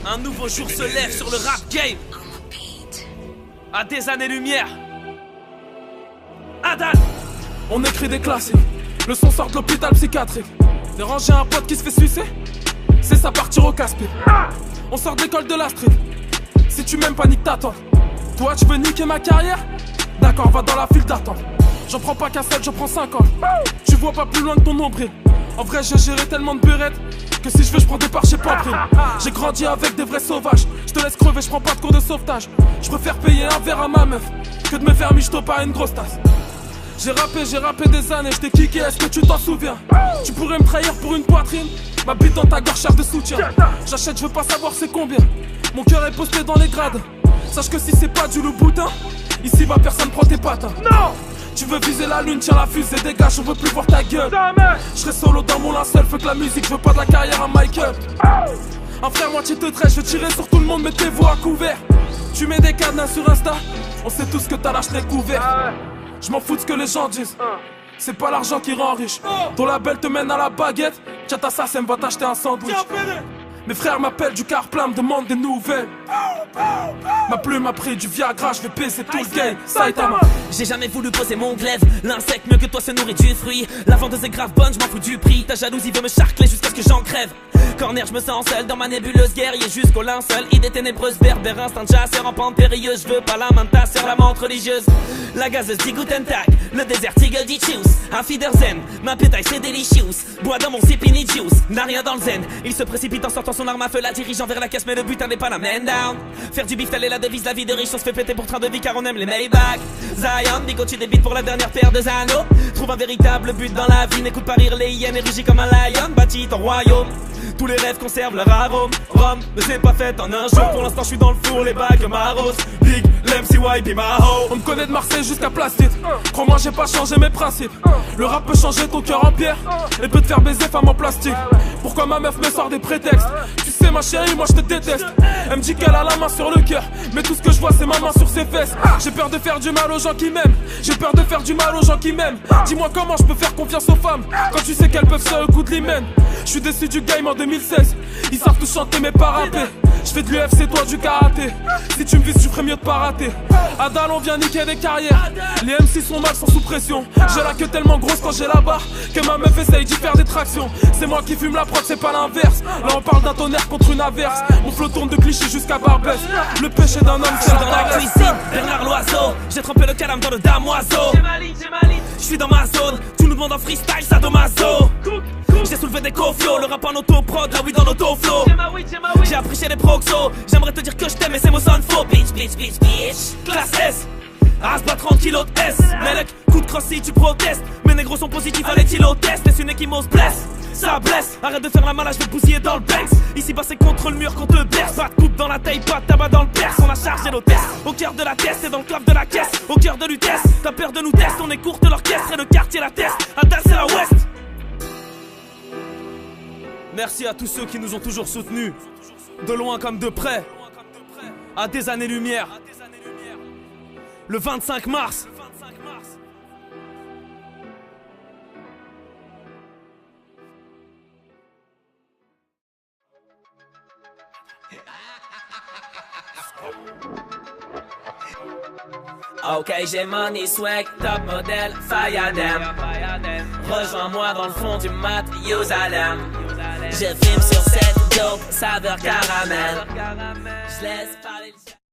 Un nouveau jour se lève sur le rap game. À des années-lumière. Adal. On écrit des classiques. Le son sort de l'hôpital psychiatrique. Déranger un pote qui se fait sucer, c'est ça partir au casse-pied. On sort d'école de la street. Si tu m'aimes pas, nique ta tante. Toi tu veux niquer ma carrière? D'accord, va dans la file d'attente. J'en prends pas qu'un seul, j'en prends 50. Tu vois pas plus loin que ton nombril. En vrai j'ai géré tellement de burettes que si je veux je prends des parts, j'ai pas pris. J'ai grandi avec des vrais sauvages. Je te laisse crever, je prends pas de cours de sauvetage. Je préfère payer un verre à ma meuf que de me faire michto par une grosse tasse. J'ai rappé des années, je t'ai kické, est-ce que tu t'en souviens? Tu pourrais me trahir pour une poitrine, ma bite dans ta gorge cherche de soutien. J'achète, je veux pas savoir c'est combien. Mon cœur est posté dans les grades. Sache que si c'est pas du loup boudin, ici va personne prend tes patins. Non! Tu veux viser la lune, tiens la fusée, dégage, on veut plus voir ta gueule. Je serai solo dans mon linceul, fais que la musique, je veux pas de la carrière à Michael. Un frère moitié te traite, je veux tirer sur tout le monde, mettez-vous à couvert. Tu mets des cadenas sur Insta, on sait tous que t'as lâché les couverts. Je m'en fous de ce que les gens disent. C'est pas l'argent qui rend riche. Ton label te mène à la baguette. Tiens ta sasse, elle va t'acheter un sandwich. Mes frères m'appellent du car plein, me demandent des nouvelles. Ma plume a pris du Viagra, je vais baiser tout le game. Saitama. J'ai jamais voulu poser mon glaive. L'insecte mieux que toi se nourrit du fruit. La vendeuse est grave bonne, je m'en fous du prix. Ta jalousie veut me charcler jusqu'à ce que j'en crève. Corner, je me sens seul dans ma nébuleuse guerrier jusqu'au linceul. Idée ténébreuse, berbère, instinct de chasseur en pente périlleuse. Je veux pas la main de ta sœur, la menthe religieuse. La gazeuse dit Guten Tag, le désert Tigel dit Choose. Auf Wiedersehen, ma pétaille c'est delicious. Bois dans mon sipini juice, n'a rien dans le zen. Il se précipite en sortant son arme à feu, la dirigeant vers la caisse, mais le butin n'est pas la man down. Faire du bif, telle est la devise, la vie de riche, on se fait péter pour train de vie car on aime les Maybach. Zion, Bigo, tu débites pour la dernière paire de anneaux. Trouve un véritable but dans la vie, n'écoute pas rire les hyènes et rugis comme un lion. Bâtis ton royaume, tous les rêves conservent leur arôme. Rome ne s'est pas fait en un jour, pour l'instant je suis dans le four, les bagues ma rose. Big, l'MCY, be my hoe. On me connaît de Marseille jusqu'à Plastide. Crois-moi j'ai pas changé mes principes. Le rap peut changer ton cœur en pierre et peut te faire baiser femme en plastique. Pourquoi ma meuf me sort des prétextes? Tu sais ma chérie, moi je te déteste. Elle me dit qu'elle a la main sur le cœur, mais tout ce que je vois c'est ma main sur ses fesses. J'ai peur de faire du mal aux gens qui m'aiment. J'ai peur de faire du mal aux gens qui m'aiment. Dis-moi comment je peux faire confiance aux femmes quand tu sais qu'elles peuvent se un coup de l'hymen. Je suis déçu du game en 2016. Ils savent tous chanter mais pas rapper. Je fais de l'UFC, toi du karaté. Si tu me vises, tu ferais mieux de pas rater. Adal, on vient niquer des carrières. Les MC sont mal, sont sous pression. J'ai la queue tellement grosse quand j'ai la barre que ma meuf essaye d'y faire des tractions. C'est moi qui fume la prod, c'est pas l'inverse. Là on parle d'un tonnerre contre une averse. Mon flot tourne de cliché jusqu'à Barbès. Le péché d'un homme, c'est dans la cuisine, Bernard Loiseau. J'ai trempé le calame dans le damoiseau. Je suis dans ma zone, tout le monde en freestyle, sadomaso. J'ai soulevé des cofios, le rap en autoprod, la weed en autoflow. J'ai appris chez les proxos, j'aimerais te dire que je t'aime mais ces mots sonnent faux. Bitch, bitch, bitch, bitch. Classe S, Asba 30 kilos de S. Mec, coup de crosse si tu protestes. Mes négros sont positifs, allez-il au test. Laisse une équimose blesse, ça blesse. Arrête de faire la malade, je vais te bousiller dans le Banks. Ici bas c'est contre le mur qu'on te berce. Pas de coupe dans la taille, pas de tabac dans le perce. On a chargé nos tests, au cœur de la test et dans le clap de la caisse. Au cœur de l'UTS, t'as peur de nous tester. On est courte l'orchestre et le quartier la teste. Adal c'est la West. Merci à tous ceux qui nous ont toujours soutenus, de loin comme de près, à des années-lumière, le 25 mars. Ok, j'ai money swag, top modèle, Fayadem. Rejoins-moi dans le fond du mat, Youzalem. Je filme sur cette dope, saveur caramel. Je laisse parler le